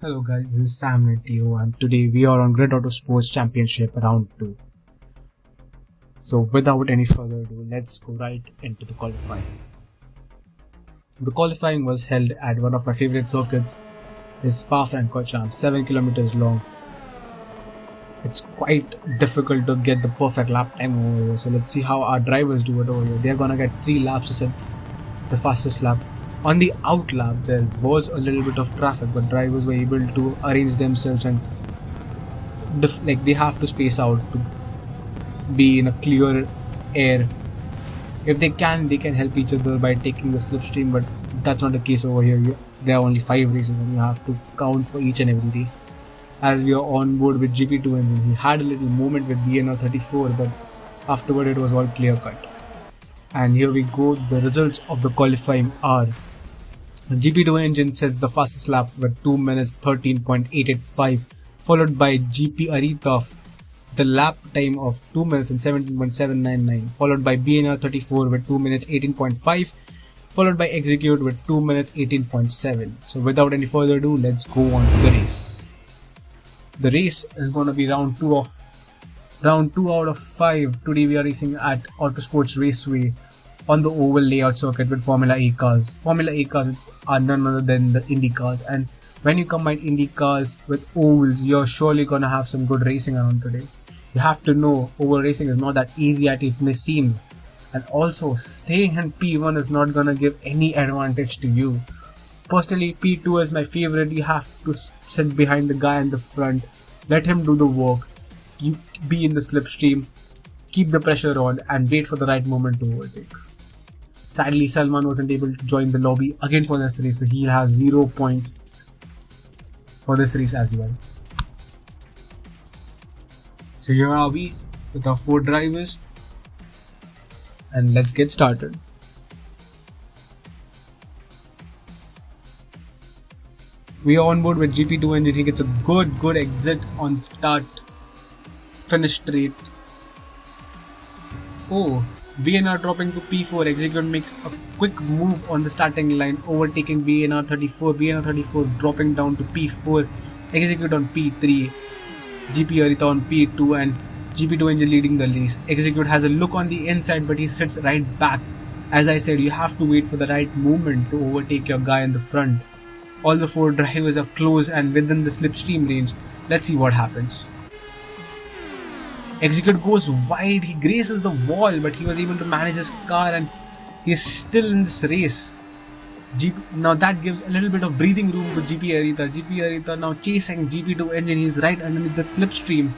Hello guys, this is Sam Netio and today we are on Grid Autosports Championship round 2. So without any further ado, let's go right into the qualifying. The qualifying was held at one of my favorite circuits, is Spa-Francorchamps, 7 kilometers long. It's quite difficult to get the perfect lap time over here, so let's see how our drivers do it over here. They're gonna get 3 laps to set the fastest lap. On the out lap, there was a little bit of traffic, but drivers were able to arrange themselves and they have to space out to be in a clear air. If they can help each other by taking the slipstream, but that's not the case over here. There are only 5 races and you have to count for each and every race. As we are on board with GP2 engine, he had a little moment with BNR 34, but afterward it was all clear cut. And here we go, the results of the qualifying are: GP2 engine sets the fastest lap with 2 minutes 13.885, followed by GP Arita, the lap time of 2 minutes and 17.799, followed by BNR 34 with 2 minutes 18.5, followed by Execute with 2 minutes 18.7. So without any further ado, let's go on to the race. The race is going to be round 2 out of 5. Today we are racing at Autosports Raceway on the oval layout circuit with Formula E cars. Formula E cars are none other than the Indy cars, and when you combine Indy cars with ovals, you're surely going to have some good racing around today. You have to know oval racing is not that easy as it may seem, and also staying in P1 is not going to give any advantage to you. Personally, P2 is my favorite. You have to sit behind the guy in the front, let him do the work, you be in the slipstream, keep the pressure on and wait for the right moment to overtake. Sadly, Salman wasn't able to join the lobby again for this race, so he'll have 0 points for this race as well. So here are we with our 4 drivers, and let's get started. We are on board with GP2 engine. He gets a good exit on start, finish straight. Oh, BNR dropping to P4. Execute makes a quick move on the starting line, overtaking BNR 34. BNR 34 dropping down to P4. Execute on P3. GP Arita on P2 and GP2 engine leading the race. Execute has a look on the inside, but he sits right back. As I said, you have to wait for the right moment to overtake your guy in the front. All the 4 drivers are close and within the slipstream range. Let's see what happens. Execute goes wide, he graces the wall, but he was able to manage his car and he is still in this race. Now that gives a little bit of breathing room to GP Arita. GP Arita now chasing GP2 engine. He's right underneath the slipstream,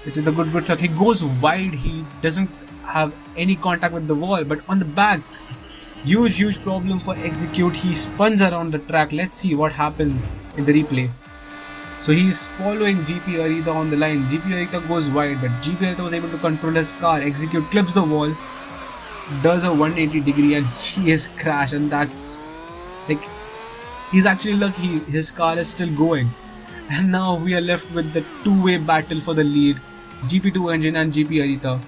which is the good circuit. He goes wide, he doesn't have any contact with the wall, but on the back, huge problem for Execute. He spins around the track. Let's see what happens in the replay. So he's following GP Arita on the line. GP Arita goes wide, but GP Arita was able to control his car. Execute clips the wall, does a 180 degree, and he is crashed. And that's like, he's actually lucky his car is still going. And now we are left with the 2-way battle for the lead, GP2 engine and GP Arita.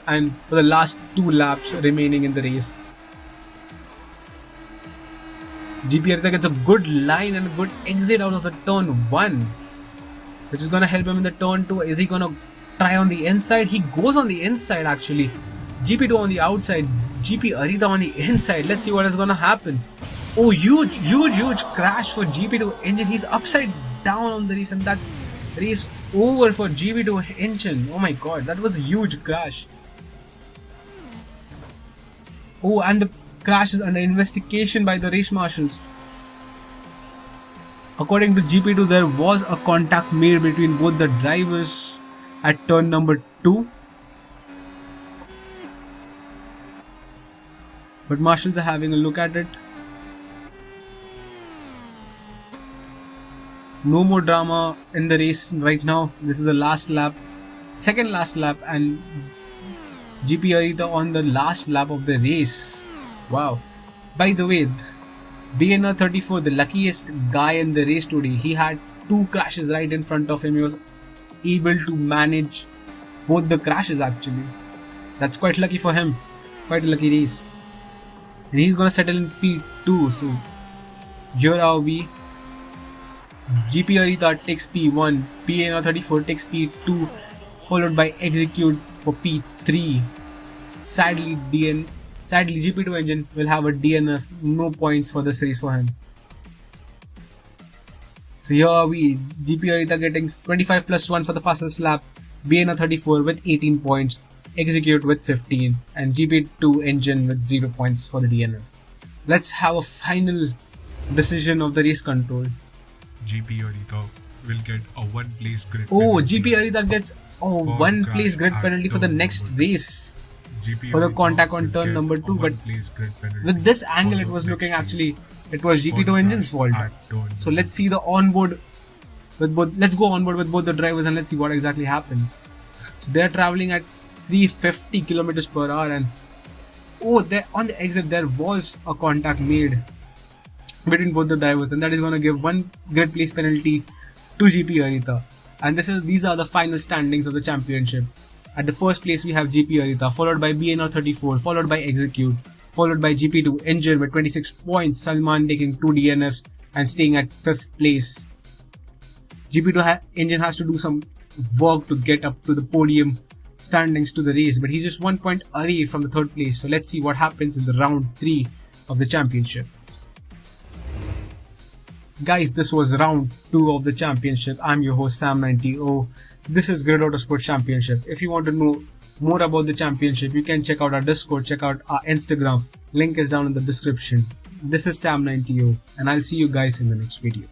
And for the last 2 laps remaining in the race, GP Arita gets a good line and a good exit out of the turn 1, which is going to help him in the turn 2. Is he going to try on the inside? He goes on the inside actually. GP2 on the outside, GP Arita on the inside. Let's see what is going to happen. Oh, huge crash for GP2 engine. He's upside down on the race, and that's race over for GP2 engine. Oh my god, that was a huge crash. Oh, and the crash is under investigation by the race marshals. According to GP2, there was a contact made between both the drivers at turn number 2. But marshals are having a look at it. No more drama in the race right now. This is the last lap, second last lap, and GP Arita on the last lap of the race. Wow. By the way, BNR 34, the luckiest guy in the race today, he had 2 crashes right in front of him. He was able to manage both the crashes actually. That's quite lucky for him. Quite a lucky race. And he's gonna settle in P2. So here are we. GP Arita takes P1, PNR34 takes P2, followed by Execute for P3. Sadly, GP2 engine will have a DNF, no points for this race for him. So here are we, GP Arita getting 25 plus 1 for the fastest lap, BNR34 with 18 points, Execute with 15, and GP2 engine with 0 points for the DNF. Let's have a final decision of the race control. GP Arita will get a 1 place grid penalty. GP Arita gets a 1 place grid penalty for the next race. For the contact on turn number 2, but with this angle it was looking actually, it was GP2 engine's fault. So let's see the onboard with both, let's go onboard with both the drivers and let's see what exactly happened. So they're traveling at 350 kilometers per hour and there on the exit there was a contact made between both the drivers, and that is going to give 1 grid place penalty to GP Arita. And these are the final standings of the championship. At the first place we have GP Arita, followed by BNR34, followed by Execute, followed by GP2 Engine with 26 points, Salman taking 2 DNFs and staying at 5th place. GP2 Engine has to do some work to get up to the podium standings to the race, but he's just 1 point away from the 3rd place. So let's see what happens in the round 3 of the championship. Guys, this was round 2 of the championship. I'm your host Sam90O. This is Grid Autosport Championship. If you want to know more about the championship, you can check out our Discord, check out our Instagram. Link is down in the description. This is Sam90O, and I'll see you guys in the next video.